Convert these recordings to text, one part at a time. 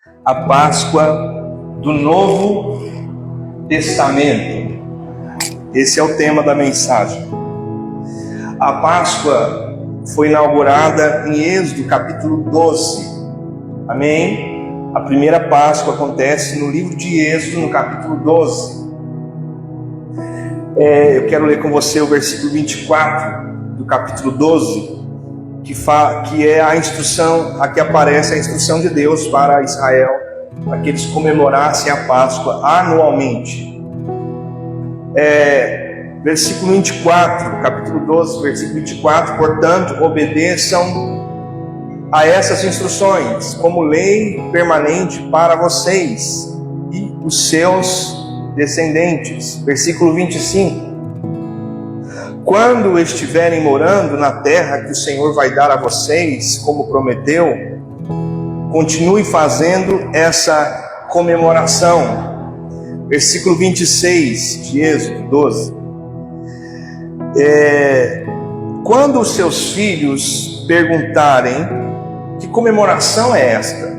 a Páscoa do Novo Testamento. Esse é o tema da mensagem. A Páscoa foi inaugurada em Êxodo capítulo 12. Amém? A primeira Páscoa acontece no livro de Êxodo, no capítulo 12. Eu quero ler com você o versículo 24 do capítulo 12, que é a instrução, aqui aparece a instrução de Deus para Israel, para que eles comemorassem a Páscoa anualmente. Versículo 24, capítulo 12, versículo 24: portanto, obedeçam a essas instruções como lei permanente para vocês e os seus descendentes. Versículo 25: quando estiverem morando na terra que o Senhor vai dar a vocês, como prometeu, continue fazendo essa comemoração. Versículo 26 de Êxodo 12: quando os seus filhos perguntarem: que comemoração é esta?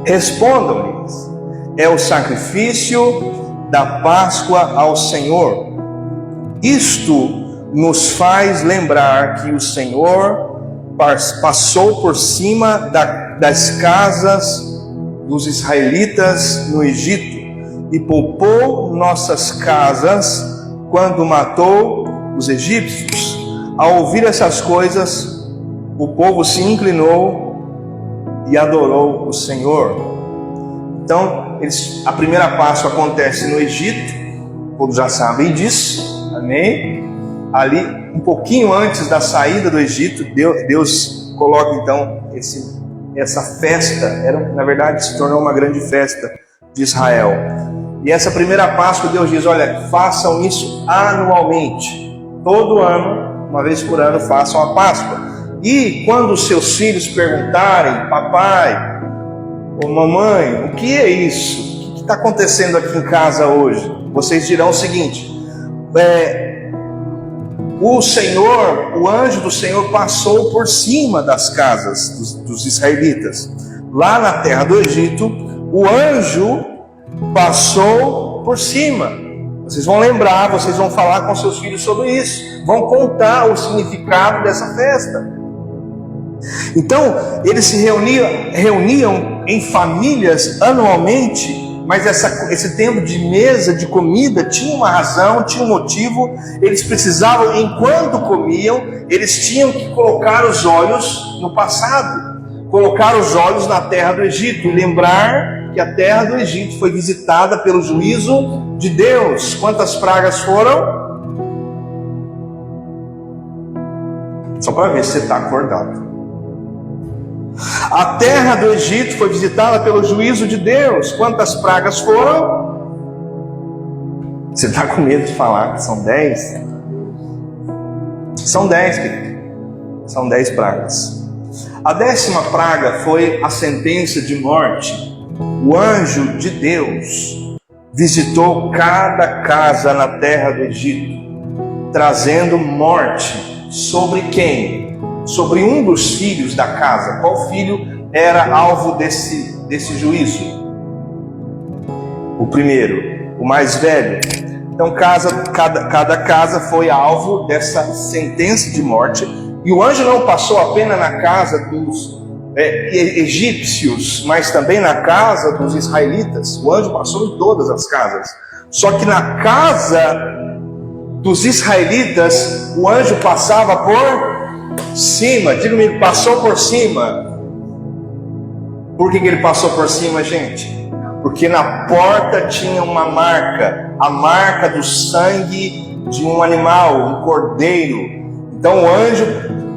Respondam-lhes: é o sacrifício da Páscoa ao Senhor. Isto nos faz lembrar que o Senhor passou por cima das casas dos israelitas no Egito e poupou nossas casas quando matou os egípcios. Ao ouvir essas coisas, o povo se inclinou e adorou o Senhor. Então, a primeira Páscoa acontece no Egito, todos já sabem disso, amém? Ali, um pouquinho antes da saída do Egito, Deus coloca então essa festa, na verdade se tornou uma grande festa de Israel. E essa primeira Páscoa, Deus diz: olha, façam isso anualmente, todo ano, uma vez por ano, façam a Páscoa. E quando os seus filhos perguntarem: papai ou mamãe, o que é isso? O que está acontecendo aqui em casa hoje? Vocês dirão o seguinte: o Senhor, o anjo do Senhor passou por cima das casas dos israelitas. Lá na terra do Egito, o anjo passou por cima. Vocês vão lembrar, vocês vão falar com seus filhos sobre isso, vão contar o significado dessa festa. Então, eles se reuniam em famílias anualmente, mas esse tempo de mesa, de comida, tinha uma razão, tinha um motivo. Eles precisavam, enquanto comiam, eles tinham que colocar os olhos no passado, colocar os olhos na terra do Egito e lembrar que a terra do Egito foi visitada pelo juízo de Deus. Quantas pragas foram? Só para ver se você está acordado. A terra do Egito foi visitada pelo juízo de Deus. Quantas pragas foram? Você está com medo de falar que são 10? São 10, querido. São 10 pragas. A 10ª praga foi a sentença de morte. O anjo de Deus visitou cada casa na terra do Egito, trazendo morte sobre quem? Sobre um dos filhos da casa. Qual filho era alvo desse juízo? O primeiro, o mais velho. Então cada casa foi alvo dessa sentença de morte. E o anjo não passou apenas na casa dos egípcios, mas também na casa dos israelitas. O anjo passou em todas as casas. Só que na casa dos israelitas, o anjo passava por cima. Diga comigo: passou por cima. Por que ele passou por cima, gente? Porque na porta tinha uma marca, a marca do sangue de um animal, um cordeiro. Então o anjo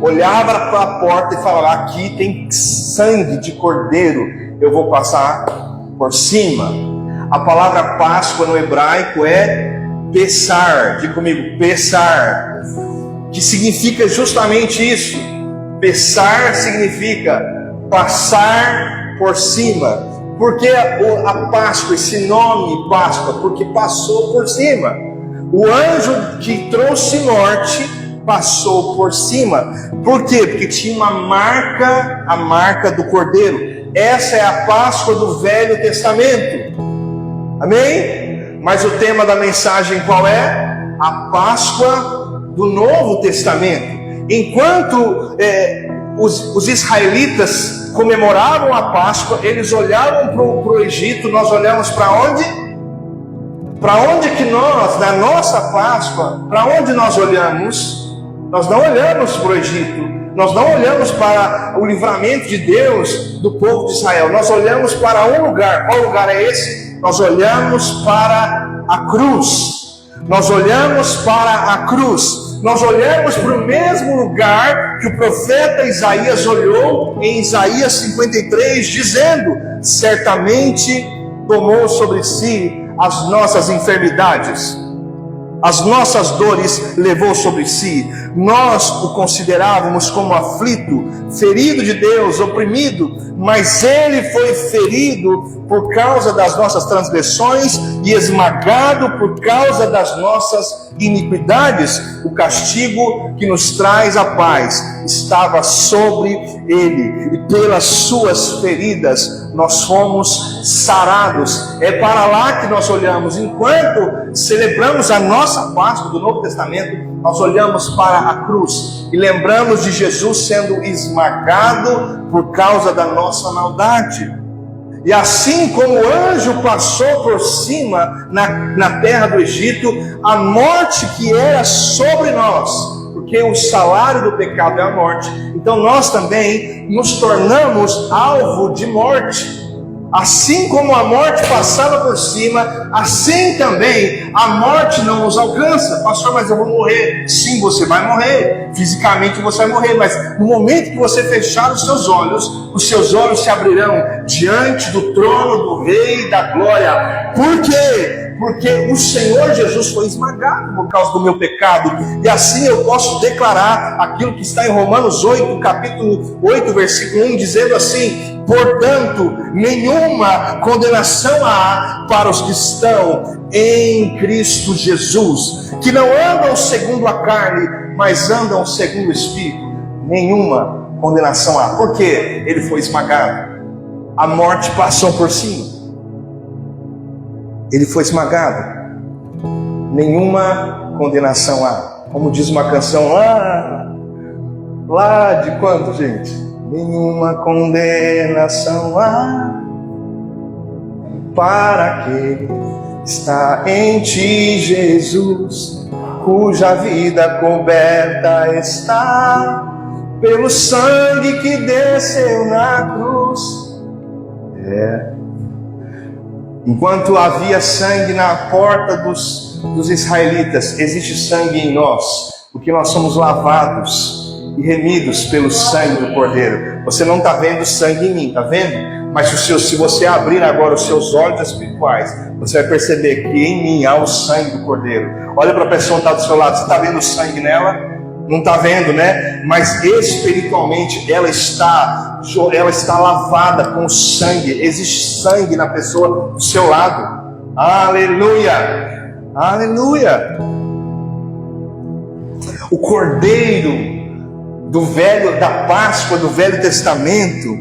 olhava para a porta e falava: aqui tem sangue de cordeiro, eu vou passar por cima. A palavra Páscoa no hebraico é Pessar. Diga comigo: Pessar, que significa justamente isso. Pessar significa passar por cima. Por que a Páscoa, esse nome Páscoa? Porque passou por cima. O anjo que trouxe morte passou por cima. Por quê? Porque tinha uma marca, a marca do cordeiro. Essa é a Páscoa do Velho Testamento. Amém? Mas o tema da mensagem qual é? A Páscoa do Novo Testamento. Enquanto os israelitas comemoravam a Páscoa, eles olhavam para o Egito. Nós olhamos para onde? Para onde que nós, na nossa Páscoa, para onde nós olhamos? Nós não olhamos para o Egito, nós não olhamos para o livramento de Deus do povo de Israel, nós olhamos para um lugar. Qual lugar é esse? Nós olhamos para a cruz, nós olhamos para a cruz, nós olhamos para o mesmo lugar que o profeta Isaías olhou em Isaías 53, dizendo: certamente tomou sobre si as nossas enfermidades, as nossas dores levou sobre si. Nós o considerávamos como aflito, ferido de Deus, oprimido, mas ele foi ferido por causa das nossas transgressões e esmagado por causa das nossas iniquidades. O castigo que nos traz a paz estava sobre ele, e pelas suas feridas nós fomos sarados. É para lá que nós olhamos. Enquanto celebramos a nossa Páscoa do Novo Testamento, nós olhamos para a cruz e lembramos de Jesus sendo esmagado por causa da nossa maldade. E assim como o anjo passou por cima na terra do Egito, a morte que era sobre nós, porque o salário do pecado é a morte, então nós também nos tornamos alvo de morte. Assim como a morte passava por cima, assim também a morte não nos alcança. Pastor, mas eu vou morrer. Sim, você vai morrer. Fisicamente você vai morrer, mas no momento que você fechar os seus olhos se abrirão diante do trono do Rei da Glória. Por quê? Porque o Senhor Jesus foi esmagado por causa do meu pecado. E assim eu posso declarar aquilo que está em Romanos 8, capítulo 8, versículo 1, dizendo assim: portanto, nenhuma condenação há para os que estão em Cristo Jesus, que não andam segundo a carne, mas andam segundo o Espírito. Nenhuma condenação há. Por quê? Ele foi esmagado. A morte passou por cima. Ele foi esmagado. Nenhuma condenação há. Como diz uma canção lá de quando, gente? Nenhuma condenação há para aquele que está em ti, Jesus, cuja vida coberta está pelo sangue que desceu na cruz. Enquanto havia sangue na porta dos israelitas, existe sangue em nós, porque nós somos lavados e remidos pelo sangue do Cordeiro. Você não está vendo sangue em mim, está vendo? Mas se você abrir agora os seus olhos espirituais, você vai perceber que em mim há o sangue do Cordeiro. Olha para a pessoa que está do seu lado, você está vendo sangue nela? Não está vendo, né? Mas espiritualmente ela está lavada com sangue. Existe sangue na pessoa do seu lado. Aleluia! Aleluia! O Cordeiro da Páscoa do Velho Testamento,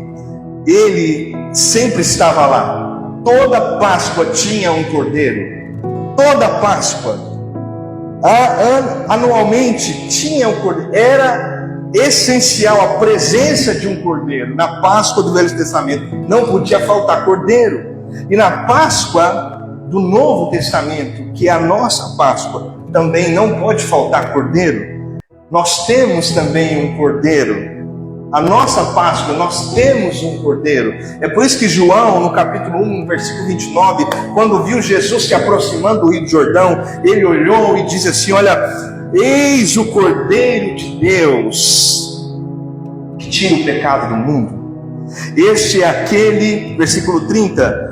ele sempre estava lá. Toda Páscoa tinha um Cordeiro. Toda Páscoa. Anualmente tinha um Cordeiro. Era essencial a presença de um Cordeiro. Na Páscoa do Velho Testamento não podia faltar Cordeiro. E na Páscoa do Novo Testamento, que é a nossa Páscoa, também não pode faltar Cordeiro. Nós temos também um Cordeiro. A nossa Páscoa, nós temos um Cordeiro. É por isso que João, no capítulo 1, versículo 29, quando viu Jesus se aproximando do Rio Jordão, ele olhou e disse assim: olha, eis o Cordeiro de Deus, que tira o pecado do mundo. Este é aquele, versículo 30,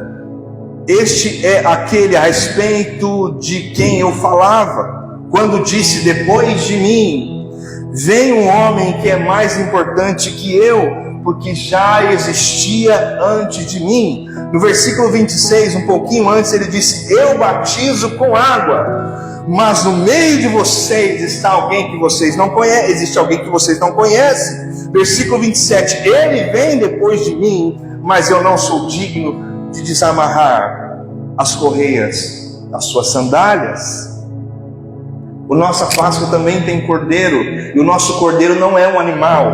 este é aquele a respeito de quem eu falava, quando disse: depois de mim vem um homem que é mais importante que eu, porque já existia antes de mim. No versículo 26, um pouquinho antes, ele disse: eu batizo com água, mas no meio de vocês está alguém que vocês não conhecem. Existe alguém que vocês não conhecem. Versículo 27, ele vem depois de mim, mas eu não sou digno de desamarrar as correias das suas sandálias. A nossa Páscoa também tem cordeiro, e o nosso cordeiro não é um animal.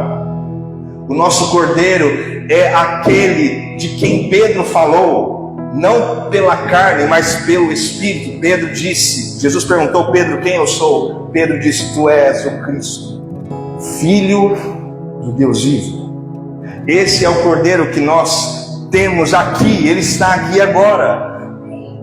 O nosso cordeiro é aquele de quem Pedro falou, não pela carne, mas pelo Espírito. Pedro disse, Jesus perguntou: Pedro, quem eu sou? Pedro disse: tu és o Cristo, Filho do Deus vivo. Esse é o cordeiro que nós temos aqui, ele está aqui agora.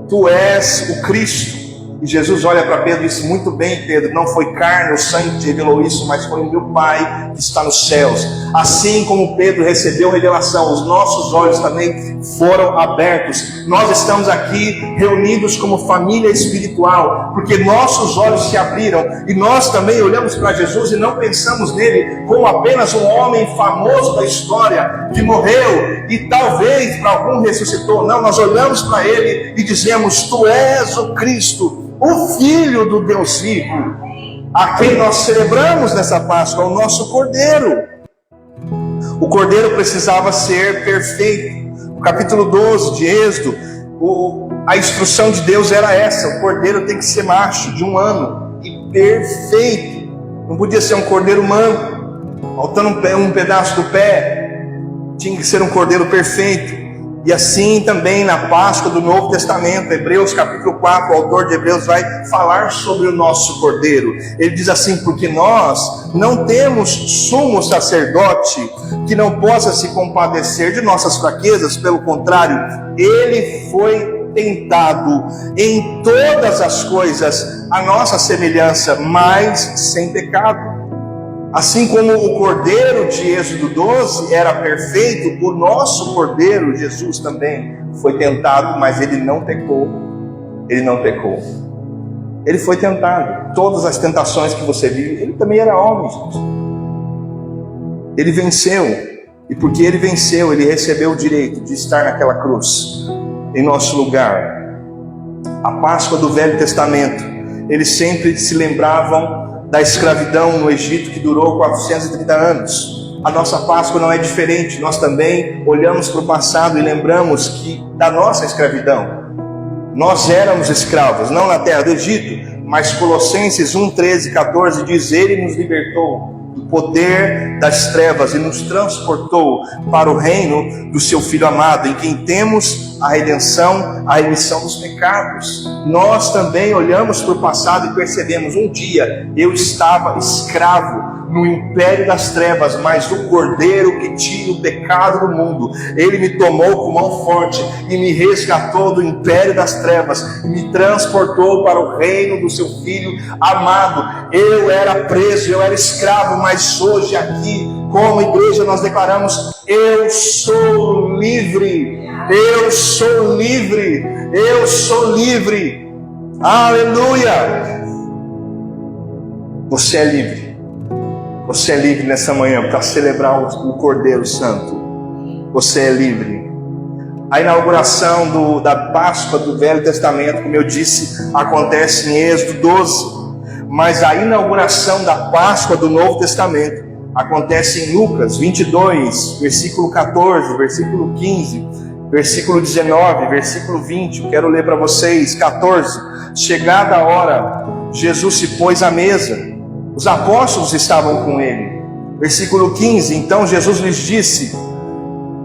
Tu és o Cristo. E Jesus olha para Pedro e diz: muito bem, Pedro, não foi carne ou sangue que te revelou isso, mas foi o meu Pai que está nos céus. Assim como Pedro recebeu revelação, os nossos olhos também foram abertos. Nós estamos aqui reunidos como família espiritual, porque nossos olhos se abriram, e nós também olhamos para Jesus e não pensamos nele como apenas um homem famoso da história, que morreu e talvez para algum ressuscitou. Não, nós olhamos para ele e dizemos: tu és o Cristo, o Filho do Deus vivo, a quem nós celebramos nessa Páscoa, o nosso Cordeiro. O Cordeiro precisava ser perfeito. No capítulo 12 de Êxodo, a instrução de Deus era essa: o Cordeiro tem que ser macho, de 1 ano, e perfeito. Não podia ser um Cordeiro manco, faltando um pedaço do pé. Tinha que ser um Cordeiro perfeito. E assim também na Páscoa do Novo Testamento, Hebreus capítulo 4, o autor de Hebreus vai falar sobre o nosso Cordeiro. Ele diz assim: porque nós não temos sumo sacerdote que não possa se compadecer de nossas fraquezas, pelo contrário, ele foi tentado em todas as coisas, a nossa semelhança, mas sem pecado. Assim como o Cordeiro de Êxodo 12 era perfeito, o nosso Cordeiro, Jesus, também foi tentado, mas ele não pecou. Ele não pecou. Ele foi tentado. Todas as tentações que você viu, ele também era homem, gente. Ele venceu. E porque ele venceu, ele recebeu o direito de estar naquela cruz, em nosso lugar. A Páscoa do Velho Testamento, eles sempre se lembravam da escravidão no Egito, que durou 430 anos. A nossa Páscoa não é diferente. Nós também olhamos para o passado e lembramos que da nossa escravidão, nós éramos escravos, não na terra do Egito, mas Colossenses 1, 13, 14 diz: ele nos libertou do poder das trevas e nos transportou para o reino do seu Filho amado, em quem temos a redenção, a remissão dos pecados. Nós também olhamos para o passado e percebemos: um dia eu estava escravo no império das trevas, mas o Cordeiro que tira o pecado do mundo, ele me tomou com mão forte e me resgatou do império das trevas e me transportou para o reino do seu Filho amado. Eu era preso, eu era escravo, mas hoje aqui, como igreja, nós declaramos: eu sou livre, eu sou livre, eu sou livre. Aleluia! Você é livre. Você é livre nessa manhã para celebrar o Cordeiro Santo. Você é livre. A inauguração da Páscoa do Velho Testamento, como eu disse, acontece em Êxodo 12. Mas a inauguração da Páscoa do Novo Testamento acontece em Lucas 22, versículo 14, versículo 15, versículo 19, versículo 20. Eu quero ler para vocês. 14. Chegada a hora, Jesus se pôs à mesa. Os apóstolos estavam com ele. Versículo 15. Então Jesus lhes disse: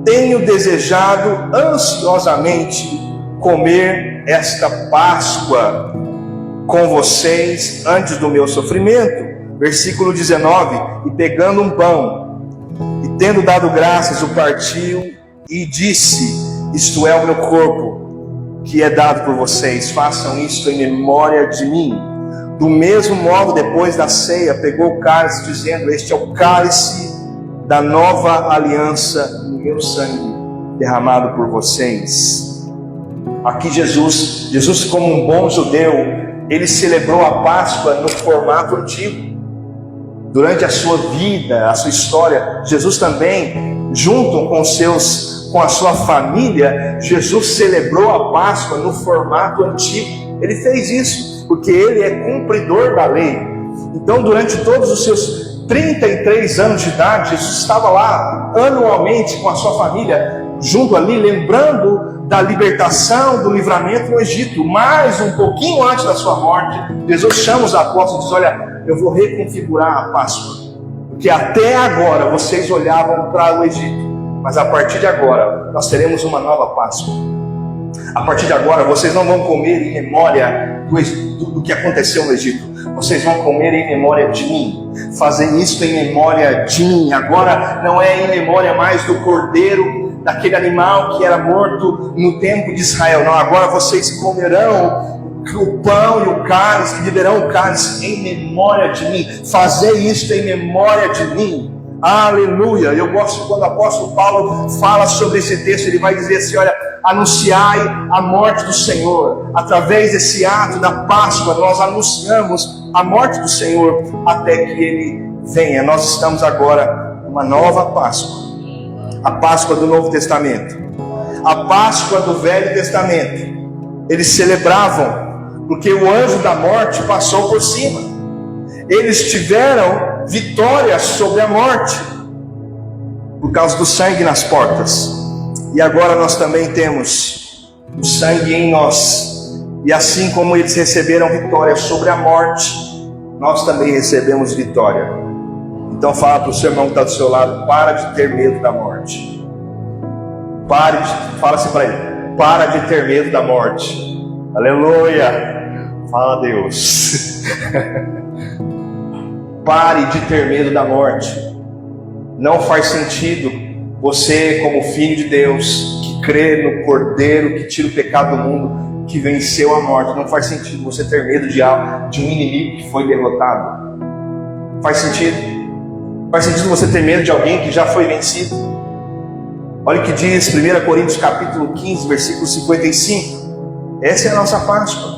tenho desejado ansiosamente comer esta Páscoa com vocês antes do meu sofrimento. Versículo 19. E pegando um pão e tendo dado graças, o partiu e disse: isto é o meu corpo, que é dado por vocês, façam isto em memória de mim. Do mesmo modo, depois da ceia, pegou o cálice, dizendo: este é o cálice da nova aliança no meu sangue, derramado por vocês. Aqui Jesus como um bom judeu, ele celebrou a Páscoa no formato antigo. Durante a sua vida, a sua história, Jesus também, junto com a sua família, Jesus celebrou a Páscoa no formato antigo. Ele fez isso porque ele é cumpridor da lei. Então, durante todos os seus 33 anos de idade, Jesus estava lá anualmente com a sua família, junto ali, lembrando da libertação, do livramento no Egito. Mas um pouquinho antes da sua morte, Jesus chama os apóstolos e diz: olha, eu vou reconfigurar a Páscoa, porque até agora vocês olhavam para o Egito, mas a partir de agora nós teremos uma nova Páscoa. A partir de agora vocês não vão comer em memória do que aconteceu no Egito, vocês vão comer em memória de mim, fazer isso em memória de mim. Agora não é em memória mais do cordeiro, daquele animal que era morto no tempo de Israel, não, agora vocês comerão o pão e o cálice, beberão o cálice em memória de mim. Fazer isso em memória de mim. Aleluia. Eu gosto quando o apóstolo Paulo fala sobre esse texto. Ele vai dizer assim: olha, anunciai a morte do Senhor. Através desse ato da Páscoa, nós anunciamos a morte do Senhor até que Ele venha. Nós estamos agora numa nova Páscoa, a Páscoa do Novo Testamento. A Páscoa do Velho Testamento eles celebravam porque o anjo da morte passou por cima. Eles tiveram vitória sobre a morte por causa do sangue nas portas. E agora nós também temos o sangue em nós. E assim como eles receberam vitória sobre a morte, nós também recebemos vitória. Então fala para o seu irmão que está do seu lado: para de ter medo da morte. Fala assim para ele: para de ter medo da morte. Aleluia. Fala, Deus. Pare de ter medo da morte. Não faz sentido você, como filho de Deus, que crê no Cordeiro que tira o pecado do mundo, que venceu a morte, não faz sentido você ter medo de um inimigo que foi derrotado. Faz sentido? Faz sentido você ter medo de alguém que já foi vencido? Olha o que diz 1 Coríntios capítulo 15, versículo 55. Essa é a nossa Páscoa.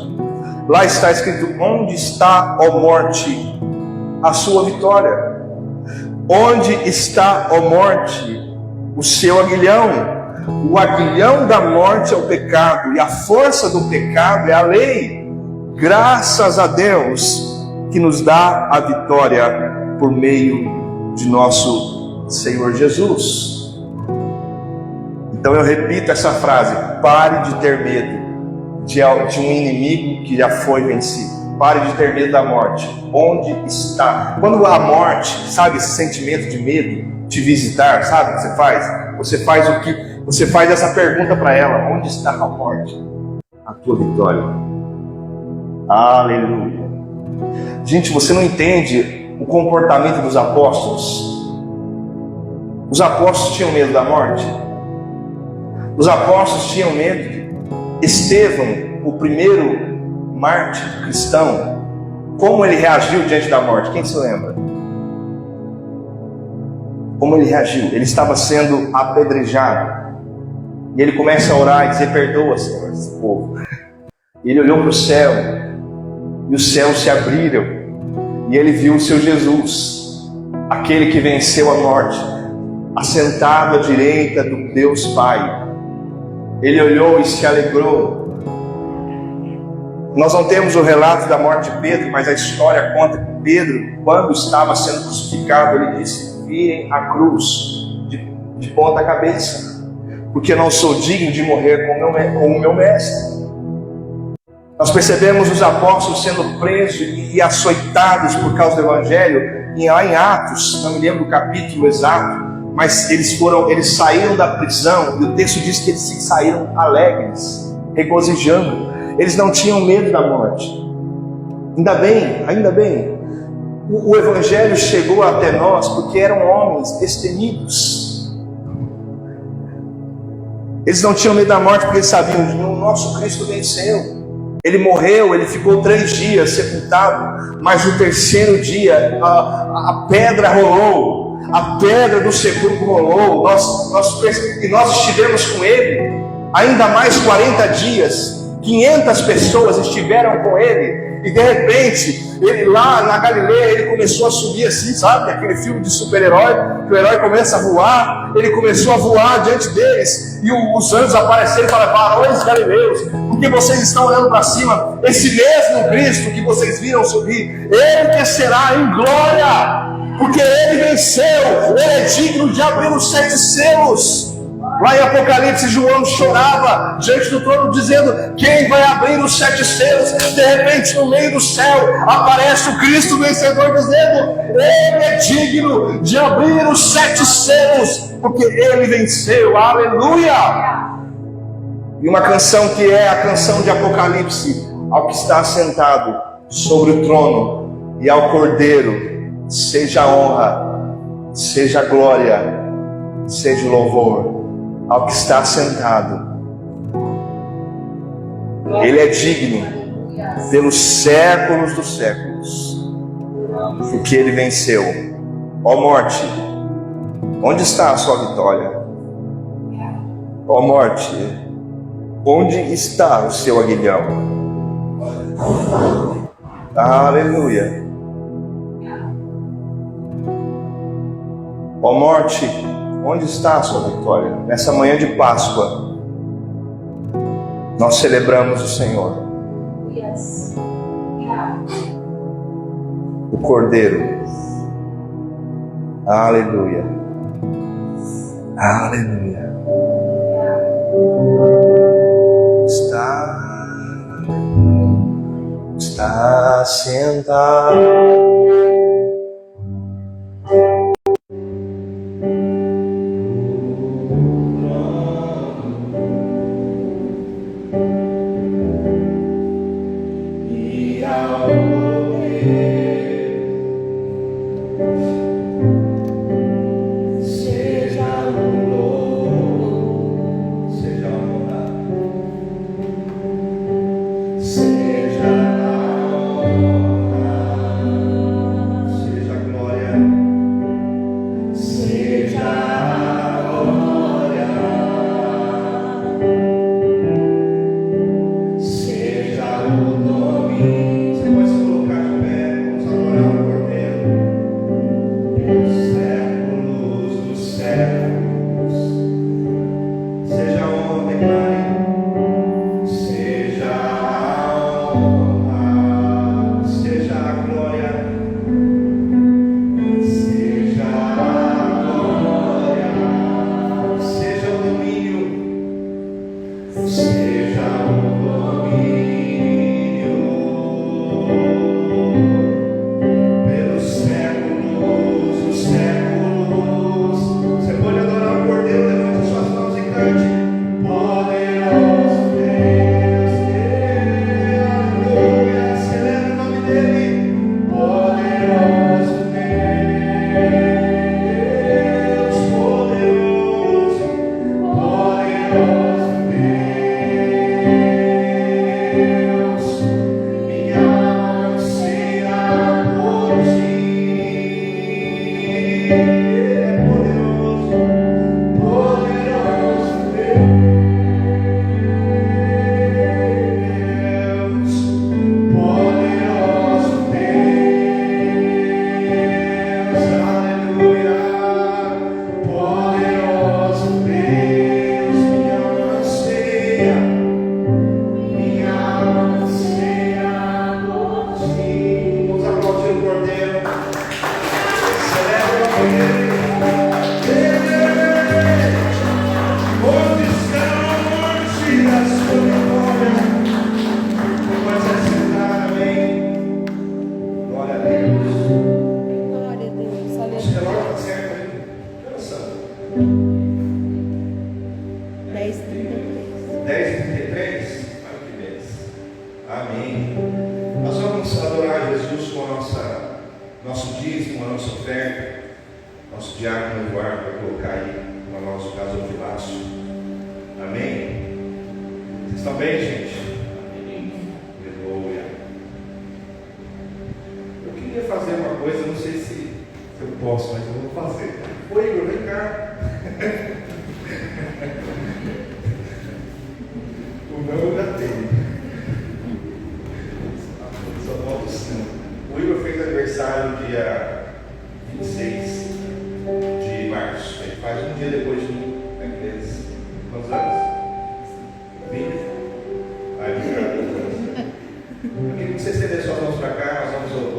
Lá está escrito: onde está, ó morte, a sua vitória? Onde está, ó morte, o seu aguilhão? O aguilhão da morte é o pecado, e a força do pecado é a lei. Graças a Deus que nos dá a vitória por meio de nosso Senhor Jesus. Então eu repito essa frase: pare de ter medo de um inimigo que já foi vencido. Pare de ter medo da morte. Onde está? Quando a morte, sabe, esse sentimento de medo te visitar, sabe o que você faz? Você faz essa pergunta para ela: onde está a morte? A tua vitória. Aleluia. Gente, você não entende o comportamento dos apóstolos. Os apóstolos tinham medo da morte. Os apóstolos tinham medo. Estevão, o primeiro mártir cristão, como ele reagiu diante da morte? Quem se lembra? Como ele reagiu? Ele estava sendo apedrejado. E ele começa a orar e dizer: perdoa, Senhor, esse povo. Ele olhou para o céu, e os céus se abriram, e ele viu o seu Jesus, aquele que venceu a morte, assentado à direita do Deus Pai. Ele olhou e se alegrou. Nós não temos o relato da morte de Pedro, mas a história conta que Pedro, quando estava sendo crucificado, ele disse: virem a cruz de ponta cabeça, porque não sou digno de morrer com o meu mestre. Nós percebemos os apóstolos sendo presos e açoitados por causa do Evangelho, lá em Atos, não me lembro do capítulo exato, mas eles saíram da prisão, e o texto diz que eles saíram alegres, regozijando. Eles não tinham medo da morte. Ainda bem. O Evangelho chegou até nós porque eram homens destemidos. Eles não tinham medo da morte porque eles sabiam que o nosso Cristo venceu. Ele morreu, ele ficou 3 dias sepultado, mas no 3º dia a pedra rolou, a pedra do sepulcro rolou, e nós estivemos com ele ainda mais 40 dias. 500 pessoas estiveram com ele, e de repente, ele lá na Galileia, ele começou a subir assim, sabe? Aquele filme de super-herói, que o herói começa a voar. Ele começou a voar diante deles, e os anjos apareceram e falaram: varões galileus, porque vocês estão olhando para cima? Esse mesmo Cristo que vocês viram subir, ele descerá em glória, porque ele venceu, ele é digno de abrir os 7 selos. Lá em Apocalipse, João chorava diante do trono, dizendo: quem vai abrir os 7 selos? De repente, no meio do céu, aparece o Cristo vencedor, dizendo: Ele é digno de abrir os 7 selos, porque Ele venceu. Aleluia! E uma canção que é a canção de Apocalipse: ao que está sentado sobre o trono e ao Cordeiro, seja a honra, seja a glória, seja o louvor. Ao que está sentado, Ele é digno pelos séculos dos séculos, porque Ele venceu. Ó morte, onde está a sua vitória? Ó morte, onde está o seu aguilhão? Aleluia. Ó morte, onde está a sua vitória? Nessa manhã de Páscoa, nós celebramos o Senhor, o Cordeiro. Aleluia. Aleluia. Está sentado.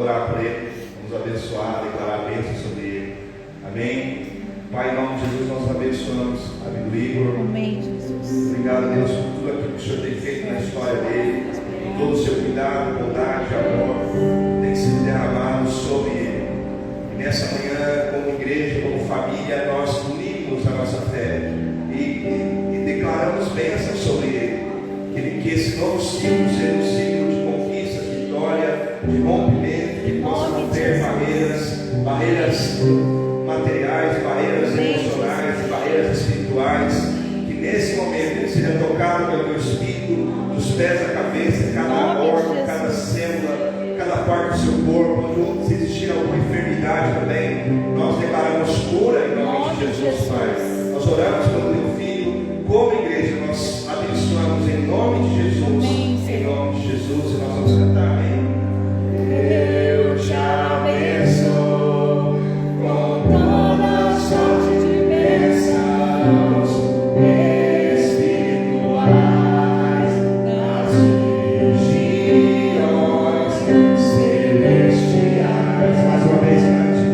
Orar por ele, vamos abençoar, declarar a bênção sobre ele. Amém? Pai, em nome de Jesus, nós abençoamos a vida do Igor. Amém, Jesus. Obrigado, Deus, por tudo aquilo que o Senhor tem feito na história dele. Todo o seu cuidado, bondade, amor tem sido derramado sobre ele. E nessa manhã, como igreja, como família, nós unimos a nossa fé e declaramos bênçãos sobre ele. Que esse novo ciclo seja um ciclo de conquista, de vitória, de rompimento, que possa não ter barreiras materiais, barreiras emocionais, barreiras espirituais. Que nesse momento ele seja tocado pelo teu Espírito, dos pés à cabeça, cada órgão, cada célula, cada parte do seu corpo. Se existir alguma enfermidade também, nós declaramos cura em nome de Jesus, Pai. Nós oramos pelo teu filho, como igreja, nós abençoamos em nome de Jesus, em nome de Jesus, e nós vamos cantar, amém. Eu te abençoo com toda sorte de bênçãos espirituais nas regiões celestiais. Mais uma vez, cante.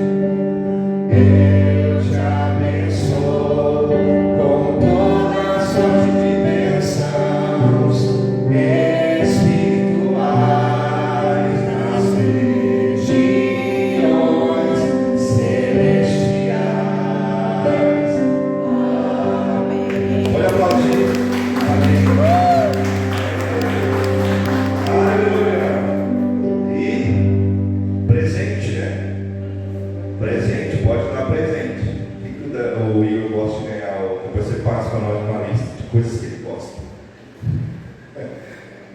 Eu te abençoo com toda sorte de bênçãos espirituais nas regiões celestiais. Amém. Olha, aplaudir. Amém. Aleluia. E presente, né? Presente, pode dar presente. O Igor gosta de ganhar, depois você passa para nós uma lista de coisas que ele gosta.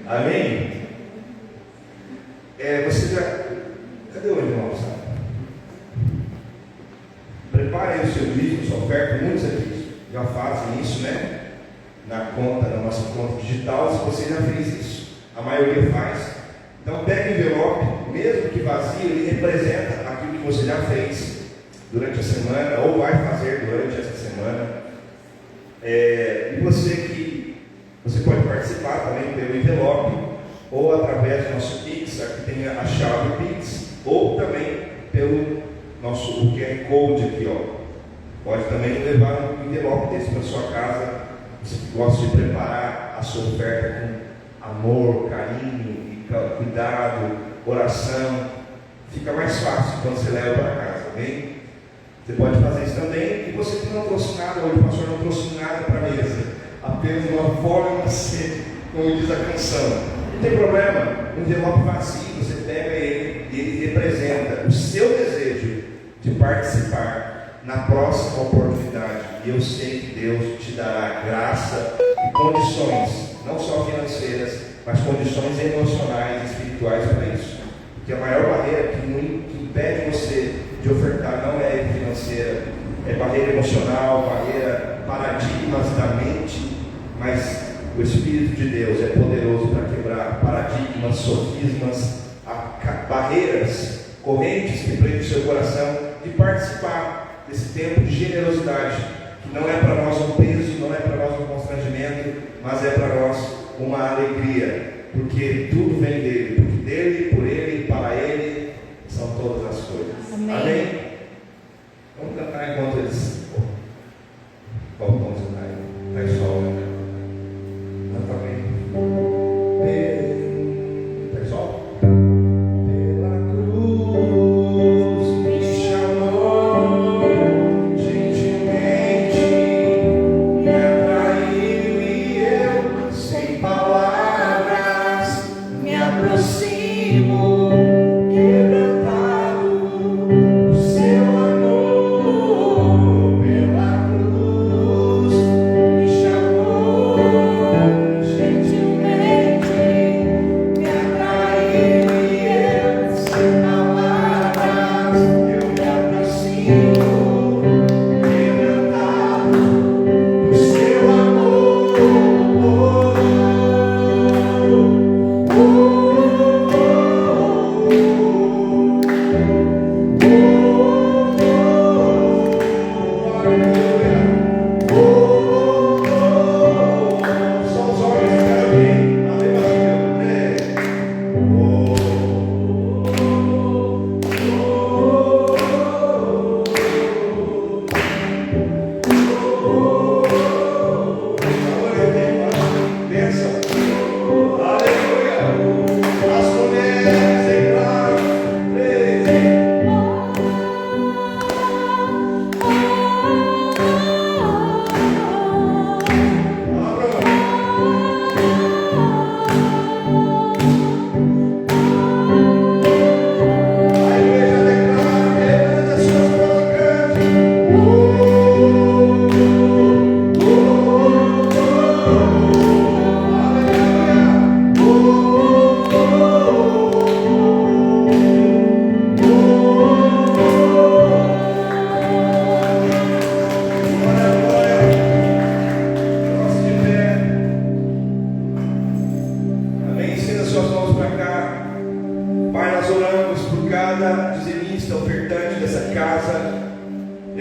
Amém? Você já. Cadê o irmão? Prepare aí o seu dízimo, sua oferta. Muitos aqui já fazem isso, né? Na nossa conta digital, se você já fez isso. A maioria faz. Então pegue o envelope, mesmo que vazio, ele representa aquilo que você já fez durante a semana, ou vai fazer durante essa semana. E você pode participar também pelo envelope, ou através do nosso Pix, aqui tem a chave Pix, ou também pelo nosso QR Code aqui, ó. Pode também levar um envelope desse para sua casa. Você gosta de preparar a sua oferta com amor, carinho, cuidado, oração. Fica mais fácil quando você leva para casa, amém? Você pode fazer isso também. E você que não trouxe nada hoje, o pastor não trouxe nada para a mesa, apenas uma forma de ser, como diz a canção. Não tem problema, um envelope vazio, você pega ele e ele representa o seu desejo de participar na próxima oportunidade. E eu sei que Deus te dará graça e condições, não só financeiras, mas condições emocionais e espirituais para isso. Porque a maior barreira que impede você de ofertar não é financeira, é barreira emocional, barreira, paradigmas da mente, mas o Espírito de Deus é poderoso para quebrar paradigmas, sofismas, barreiras, correntes que prendem o seu coração de participar desse tempo de generosidade, que não é para nós um peso, não é para nós um constrangimento, mas é para nós uma alegria, porque tudo vem dele, porque dele, por ele, para ele são todas as coisas. Amém? Amém? Vamos cantar enquanto eles vamos cantar aí. Vai sol, né? Canta bem. Pessoal, pela cruz me chamou gentilmente, me atraiu e eu, sem palavras, me aproximo, quebrantado, o seu amor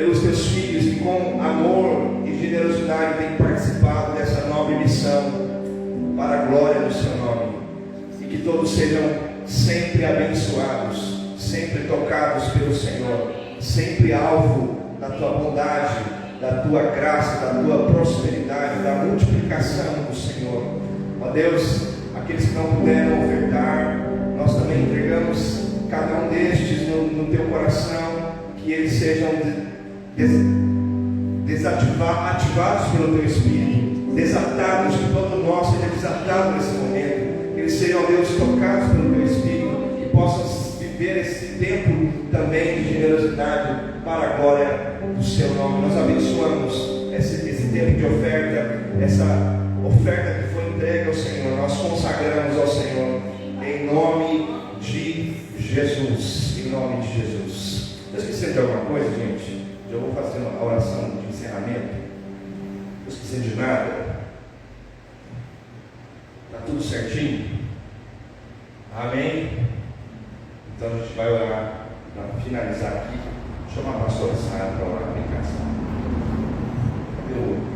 pelos teus filhos que com amor e generosidade têm participado dessa nova missão para a glória do seu nome, e que todos sejam sempre abençoados, sempre tocados pelo Senhor, sempre alvo da tua bondade, da tua graça, da tua prosperidade, da multiplicação do Senhor. Ó Deus, aqueles que não puderam ofertar, nós também entregamos cada um destes no teu coração, que eles sejam ativados pelo teu Espírito, desatados, que todo nós seja desatado nesse momento, que eles sejam, Deus, tocados pelo teu Espírito, que possam viver esse tempo também de generosidade para a glória do seu nome. Nós abençoamos esse tempo de oferta, essa oferta que foi entregue ao Senhor, nós consagramos ao Senhor, em nome de Jesus, em nome de Jesus. Eu esqueci de alguma coisa, gente? Já vou fazer uma oração de encerramento. Não esqueci de nada. Está tudo certinho? Amém? Então a gente vai orar para finalizar aqui. Deixa eu chamar a pastora Sara para orar em casa. Cadê o...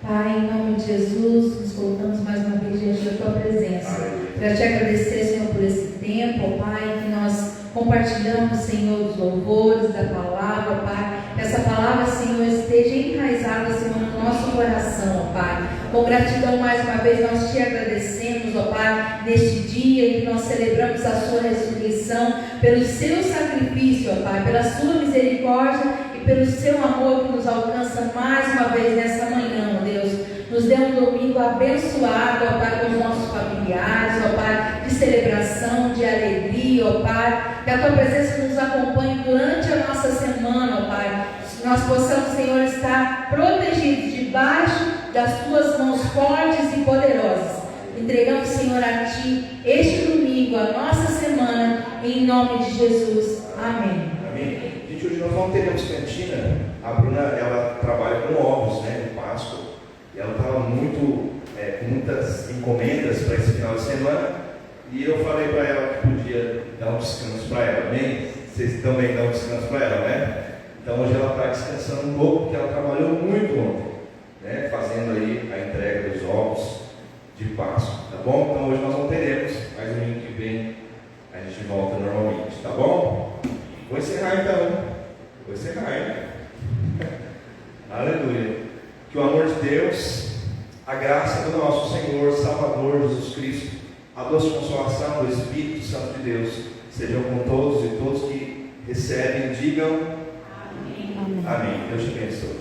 Pai, em nome de Jesus, nos colocamos mais uma vez diante da Tua presença. Para te agradecer, Senhor, por esse tempo, ó Pai, que nós compartilhamos, Senhor, os louvores da palavra, ó Pai. Que essa palavra, Senhor, esteja enraizada, Senhor, no nosso coração, ó Pai. Com gratidão, mais uma vez, nós te agradecemos, ó Pai, neste dia em que nós celebramos a Sua ressurreição, pelo Seu sacrifício, ó Pai, pela Sua misericórdia e pelo Seu amor que nos alcança mais uma vez nessa manhã, ó Deus. Nos dê um domingo abençoado, ó Pai, com os nossos familiares, ó Pai, de celebração, de alegria, ó Pai. Que a Tua presença nos acompanhe durante a nossa semana, ó Pai. Que nós possamos, Senhor, estar protegidos debaixo das Tuas mãos fortes e poderosas. Entregamos, Senhor, a Ti este domingo, a nossa semana, em nome de Jesus. Amém. Amém. Gente, hoje nós não teremos cantina. A Bruna, ela trabalha com ovos, né, de Páscoa. E ela estava com muitas encomendas para esse final de semana. E eu falei para ela que podia dar um descanso para ela. Amém? Vocês também dão um descanso para ela, né? Então hoje ela está descansando um pouco, porque ela trabalhou muito ontem, né, fazendo aí a entrega dos ovos de Páscoa, tá bom? Então hoje nós não teremos, mas no domingo que vem a gente volta normalmente, tá bom? Vou encerrar então. Vou encerrar, hein? Aleluia. Que o amor de Deus, a graça do nosso Senhor, Salvador Jesus Cristo, a doce consolação do Espírito Santo de Deus, sejam com todos e todos que recebem, digam amém. Amém. Deus te abençoe.